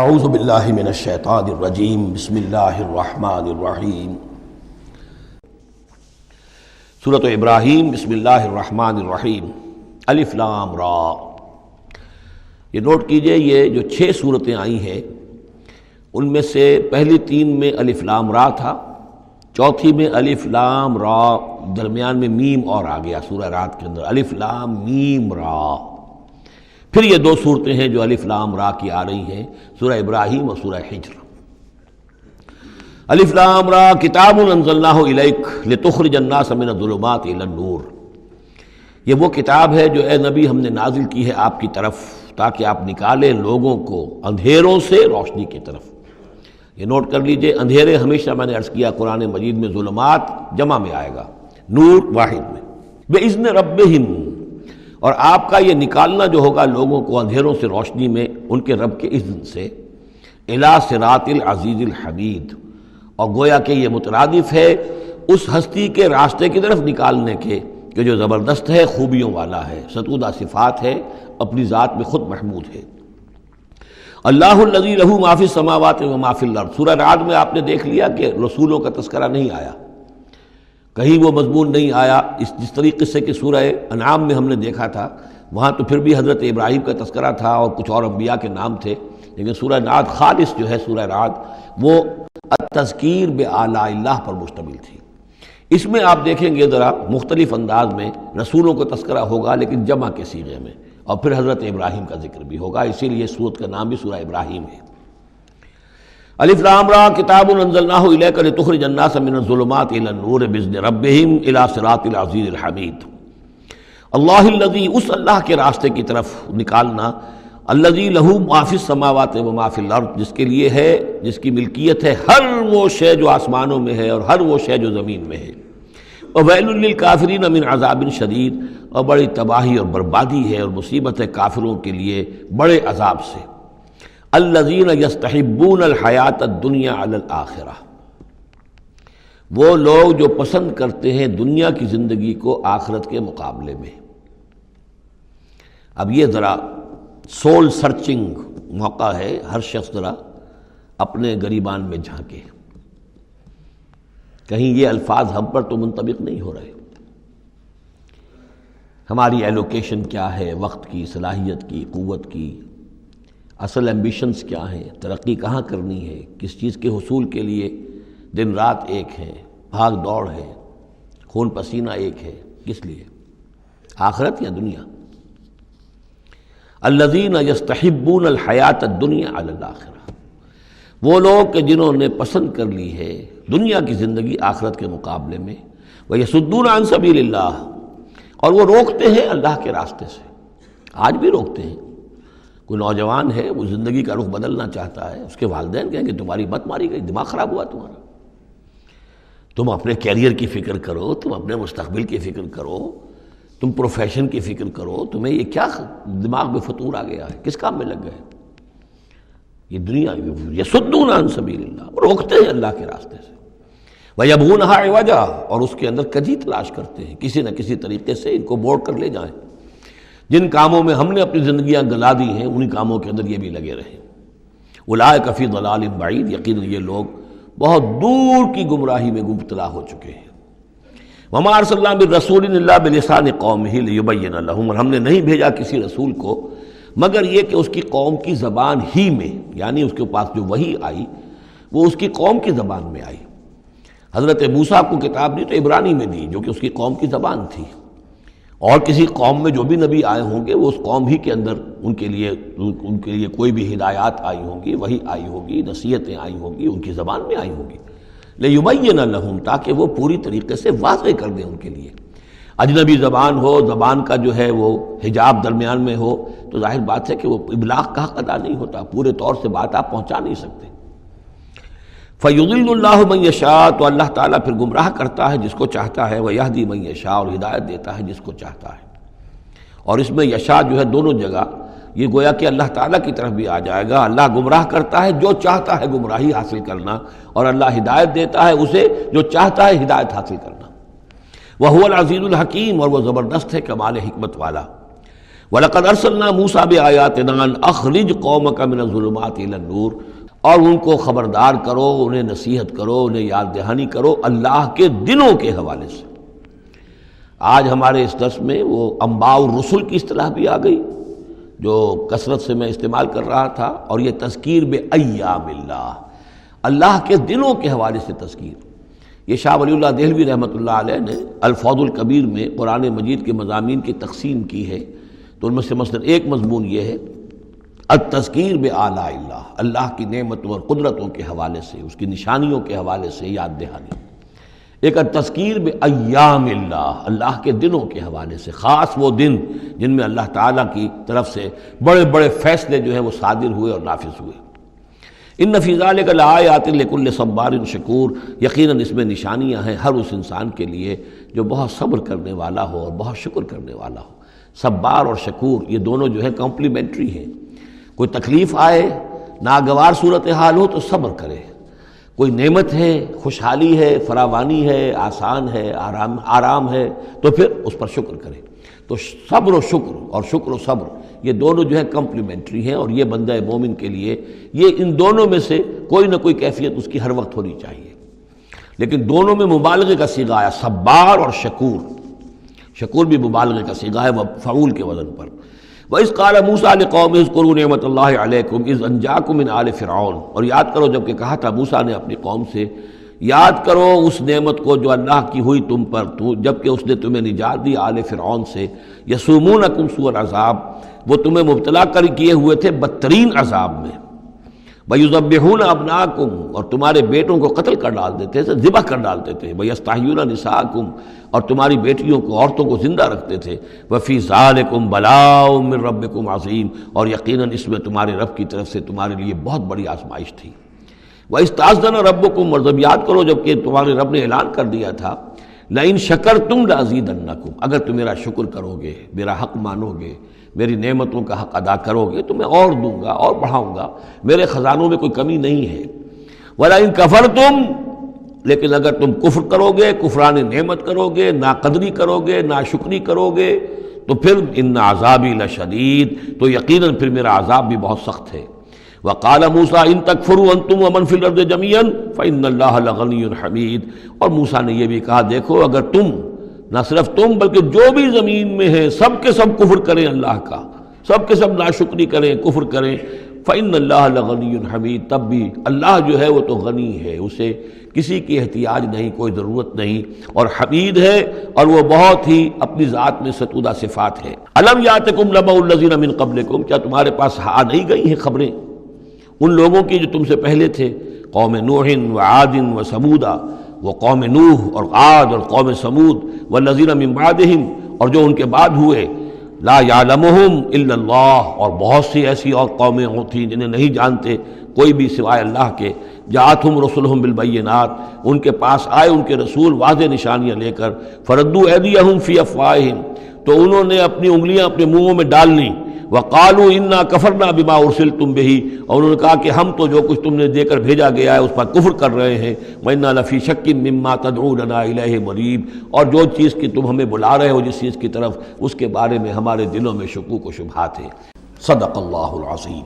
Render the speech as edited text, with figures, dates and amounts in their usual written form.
اعوذ باللہ من الشیطان الرجیم بسم اللہ الرحمن الرحیم سورۃ ابراہیم بسم اللہ الرحمن الرحیم الف لام را۔ یہ نوٹ کیجئے، یہ جو 6 صورتیں آئی ہیں ان میں سے پہلی 3 میں الف لام را تھا، چوتھی میں الف لام را، درمیان میں میم اور آ گیا سورہ رات کے اندر الف لام میم را۔ پھر یہ 2 صورتیں ہیں جو الف لام را کی آ رہی ہیں، سورہ ابراہیم اور سورہ حجر۔ الف لام را کتاب انزلناہ الیک لتخرج الناس من الظلمات الی النور۔ یہ وہ کتاب ہے جو اے نبی ہم نے نازل کی ہے آپ کی طرف تاکہ آپ نکالیں لوگوں کو اندھیروں سے روشنی کی طرف۔ یہ نوٹ کر لیجئے، اندھیرے ہمیشہ میں نے عرض کیا قرآن مجید میں ظلمات جمع میں آئے گا، نور واحد میں۔ بِإِذْنِ رَبِّهِمْ، اور آپ کا یہ نکالنا جو ہوگا لوگوں کو اندھیروں سے روشنی میں ان کے رب کے اذن سے، اِلَىٰ صِرَاطِ الْعَزِیزِ الْحَمِیدِ، اور گویا کہ یہ مترادف ہے اس ہستی کے راستے کی طرف نکالنے کے کہ جو زبردست ہے، خوبیوں والا ہے، ستودہ صفات ہے، اپنی ذات میں خود محمود ہے۔ اللہ الذی لہ ما فی السماوات و ما فی الارض۔ سورہ رعد میں آپ نے دیکھ لیا کہ رسولوں کا تذکرہ نہیں آیا، کہیں وہ مضمون نہیں آیا جس طریقے سے کہ سورہ انعام میں ہم نے دیکھا تھا، وہاں تو پھر بھی حضرت ابراہیم کا تذکرہ تھا اور کچھ اور انبیاء کے نام تھے، لیکن سورہ رعد خالص جو ہے سورہ رعد وہ التذکیر بآلاء اللہ پر مشتمل تھی۔ اس میں آپ دیکھیں گے ذرا مختلف انداز میں رسولوں کا تذکرہ ہوگا لیکن جمع کے صیغے میں، اور پھر حضرت ابراہیم کا ذکر بھی ہوگا، اسی لیے سورت کا نام بھی سورہ ابراہیم ہے۔ الف لام را کتاب انزلناہ الیک لتخرج الناس من الظلمات الی النور باذن ربہم الی صراط العزیز الحمید۔ اللہ الذی، اس اللہ کے راستے کی طرف نکالنا، الذی لہ ما فی السماوات و ما فی الارض، جس کے لیے ہے، جس کی ملکیت ہے ہر وہ شے جو آسمانوں میں ہے اور ہر وہ شے جو زمین میں ہے۔ وویل للکافرین من عذاب شدید، اور بڑی تباہی اور بربادی ہے اور مصیبت ہے کافروں کے لیے بڑے عذاب سے۔ الذین یستحبون الحیات الدنیا علی الآخرہ، وہ لوگ جو پسند کرتے ہیں دنیا کی زندگی کو آخرت کے مقابلے میں۔ اب یہ ذرا سول سرچنگ موقع ہے، ہر شخص ذرا اپنے گریبان میں جھانکے، کہیں یہ الفاظ ہم پر تو منطبق نہیں ہو رہے۔ ہماری ایلوکیشن کیا ہے، وقت کی، صلاحیت کی، قوت کی، اصل ایمبیشنز کیا ہیں، ترقی کہاں کرنی ہے، کس چیز کے حصول کے لیے دن رات ایک ہے، بھاگ دوڑ ہے، خون پسینہ ایک ہے، کس لیے؟ آخرت یا دنیا؟ الذین یستحبون الحیات الدنیا علی الآخرہ، وہ لوگ کہ جنہوں نے پسند کر لی ہے دنیا کی زندگی آخرت کے مقابلے میں، ویصدون عن سبیل اللہ، اور وہ روکتے ہیں اللہ کے راستے سے۔ آج بھی روکتے ہیں۔ کوئی نوجوان ہے، وہ زندگی کا رخ بدلنا چاہتا ہے، اس کے والدین کہیں کہ تمہاری مت ماری گئی، دماغ خراب ہوا تمہارا، تم اپنے کیریئر کی فکر کرو، تم اپنے مستقبل کی فکر کرو، تم پروفیشن کی فکر کرو، تمہیں یہ کیا دماغ میں فطور آ گیا ہے، کس کام میں لگ گئے؟ یہ دنیا یصدون عن سبیل اللہ، روکتے ہیں اللہ کے راستے سے۔ وَيَبْغُونَهَا عِوَجًا، اور اس کے اندر کجی تلاش کرتے ہیں، کسی نہ کسی طریقے سے ان کو موڑ کر لے جائیں۔ جن کاموں میں ہم نے اپنی زندگیاں گلا دی ہیں انہی کاموں کے اندر یہ بھی لگے رہیں۔ اولئک فی ضلال بعید، یقیناً یہ لوگ بہت دور کی گمراہی میں مبتلا ہو چکے ہیں۔ وما ارسلنا من رسول الا بلسان قومہ لیبین لہم، اور ہم نے نہیں بھیجا کسی رسول کو مگر یہ کہ اس کی قوم کی زبان ہی میں، یعنی اس کے پاس جو وحی آئی وہ اس کی قوم کی زبان میں آئی۔ حضرت موسیٰ کو کتاب دی تو عبرانی میں دی جو کہ اس کی قوم کی زبان تھی، اور کسی قوم میں جو بھی نبی آئے ہوں گے وہ اس قوم ہی کے اندر ان کے لیے کوئی بھی ہدایات آئی ہوں گی، وحی آئی ہوگی، نصیحتیں آئی ہوں گی، ان کی زبان میں آئی ہوں گی، لیبین لہم، تاکہ وہ پوری طریقے سے واضح کر دیں ان کے لیے۔ اجنبی زبان ہو، زبان کا جو ہے وہ حجاب درمیان میں ہو تو ظاہر بات ہے کہ وہ ابلاغ کا حق ادا نہیں ہوتا، پورے طور سے بات آپ پہنچا نہیں سکتے۔ فَيُضِلُّ اللَّهُ مَن يَشَاءُ، تو اللہ تعالیٰ پھر گمراہ کرتا ہے جس کو چاہتا ہے، وَيَهْدِي مَن يَشَاءُ، اور ہدایت دیتا ہے جس کو چاہتا ہے۔ اور اس میں یشاء جو ہے دونوں جگہ یہ گویا کہ اللہ تعالیٰ کی طرف بھی آ جائے گا، اللہ گمراہ کرتا ہے جو چاہتا ہے گمراہی حاصل کرنا، اور اللہ ہدایت دیتا ہے اسے جو چاہتا ہے ہدایت حاصل کرنا۔ وَهُوَ الْعَزِيزُ الْحَكِيمُ، اور وہ زبردست ہے کمال حکمت والا۔ وَلَقَدْ أَرْسَلْنَا مُوسَىٰ بِآيَاتِنَا أَنْ أَخْرِجْ قَوْمَكَ مِنَ الظُّلُمَاتِ إِلَى النُّورِ، اور ان کو خبردار کرو، انہیں نصیحت کرو، انہیں یاد دہانی کرو اللہ کے دنوں کے حوالے سے۔ آج ہمارے اس درس میں وہ انباء الرسل کی اصطلاح بھی آ گئی جو کثرت سے میں استعمال کر رہا تھا، اور یہ تذکیر بأیام اللہ، اللہ کے دنوں کے حوالے سے تذکیر۔ یہ شاہ ولی اللہ دہلوی رحمۃ اللہ علیہ نے الفوض الکبیر میں قرآن مجید کے مضامین کی تقسیم کی ہے، تو ان میں سے مثلا ایک مضمون یہ ہے التذکیر بآلاء اللہ، اللہ کی نعمتوں اور قدرتوں کے حوالے سے، اس کی نشانیوں کے حوالے سے یاد دہانی۔ ایک التذکیر بایام اللہ، اللہ کے دنوں کے حوالے سے، خاص وہ دن جن میں اللہ تعالیٰ کی طرف سے بڑے بڑے فیصلے جو ہیں وہ صادر ہوئے اور نافذ ہوئے۔ ان فی ذلک لآیات لکل صبار شکور، یقیناً اس میں نشانیاں ہیں ہر اس انسان کے لیے جو بہت صبر کرنے والا ہو اور بہت شکر کرنے والا ہو۔ صبار اور شکور یہ دونوں جو ہے کمپلیمنٹری ہیں۔ کوئی تکلیف آئے، ناگوار صورتحال ہو تو صبر کرے، کوئی نعمت ہے، خوشحالی ہے، فراوانی ہے، آسان ہے، آرام ہے تو پھر اس پر شکر کرے۔ تو صبر و شکر اور شکر و صبر یہ دونوں جو ہے کمپلیمنٹری ہیں، اور یہ بندہ مومن کے لیے یہ ان دونوں میں سے کوئی نہ کوئی کیفیت اس کی ہر وقت ہونی چاہیے۔ لیکن دونوں میں مبالغے کا صیغہ آیا، صبار اور شکور۔ شکور بھی مبالغے کا صیغہ ہے، فعول کے وزن پر۔ وَإِذْ قَالَ مُوسَىٰ لِقَوْمِهِ اذْكُرُوا نِعْمَتَ اللَّهِ عَلَيْكُمْ إِذْ أَنْجَاكُم مِّنْ آلِ فِرْعَوْنَ، اور یاد کرو جب کہ کہا تھا موسیٰ نے اپنی قوم سے، یاد کرو اس نعمت کو جو اللہ کی ہوئی تم پر، جب کہ اس نے تمہیں نجات دی آل فرعون سے، یسومونکم سوء العذاب، وہ تمہیں مبتلا کر کیے ہوئے تھے بدترین عذاب میں، وَيُذَبِّحُونَ أَبْنَاءَكُمْ، اور تمہارے بیٹوں کو قتل کر ڈالتے تھے، ذبح کر ڈالتے تھے، وَيَسْتَحْيُونَ نِسَاءَكُمْ، اور تمہاری بیٹیوں کو، عورتوں کو زندہ رکھتے تھے، وَفِي ذَلِكُمْ بَلَاءٌ مِّن رَبِّكُمْ عَظِيمٌ، اور یقیناً اس میں تمہارے رب کی طرف سے تمہارے لیے بہت بڑی آزمائش تھی۔ وَإِذْ تَأَذَّنَ رَبُّكُمْ، اور جب یاد کرو جب کہ تمہارے رب نے اعلان کر دیا تھا، لَئِن شَكَرْتُمْ لَأَزِيدَنَّكُمْ، اگر تم میرا شکر کرو گے، میرا حق مانو گے، میری نعمتوں کا حق ادا کرو گے تو میں اور دوں گا اور بڑھاؤں گا، میرے خزانوں میں کوئی کمی نہیں ہے۔ وَلَئِن كَفَرْتُمْ، لیکن اگر تم کفر کرو گے، کفران نعمت کرو گے، ناقدری کرو گے، ناشکری کرو گے، تو پھر ان عذابی لشدید، تو یقیناً پھر میرا عذاب بھی بہت سخت ہے۔ وَقَالَ مُوسَىٰ إِن تَكْفُرُوا أَنتُمْ وَمَنْ فِي الْأَرْضِ جَمِيعًا فَإِنَّ اللَّهَ لَغَنِيٌّ حَمِيدٌ، اور موسیٰ نے یہ بھی کہا دیکھو اگر تم، نہ صرف تم بلکہ جو بھی زمین میں ہیں سب کے سب کفر کریں اللہ کا، سب کے سب ناشکری کریں، کفر کریں، فَإِنَّ اللَّهَ لَغَنِيٌّ حَمِيدٌ، تب بھی اللہ جو ہے وہ تو غنی ہے، اسے کسی کی احتیاج نہیں، کوئی ضرورت نہیں، اور حمید ہے، اور وہ بہت ہی اپنی ذات میں ستودہ صفات ہے۔ أَلَمْ يَأْتِكُمْ نَبَأُ الَّذِينَ مِن قَبْلِكُمْ، کیا تمہارے پاس آ نہیں گئی ہیں خبریں ان لوگوں کی جو تم سے پہلے تھے، قوم نوح وعاد وثمود، وہ قوم نوح اور عاد اور قوم ثمود، والذین من بعدہم، اور جو ان کے بعد ہوئے، لا یعلمہم الا اللہ، اور بہت سی ایسی اور قومیں تھیں جنہیں نہیں جانتے کوئی بھی سوائے اللہ کے، جاءتہم رسلہم بالبینات، ان کے پاس آئے ان کے رسول واضح نشانیاں لے کر، فردوا ایدیہم فی افواہہم، تو انہوں نے اپنی انگلیاں اپنے منہوں میں ڈال لیں، وقالوا انا کفرنا بما ارسلتم به، اور انہوں نے کہا کہ ہم تو جو کچھ تم نے دے کر بھیجا گیا ہے اس پر کفر کر رہے ہیں، وانا لفی شک مما تدعوننا الیہ مریب، اور جو چیز کی تم ہمیں بلا رہے ہو جس چیز کی طرف، اس کے بارے میں ہمارے دلوں میں شکوک و شبہات ہیں۔ صدق اللہ العظیم۔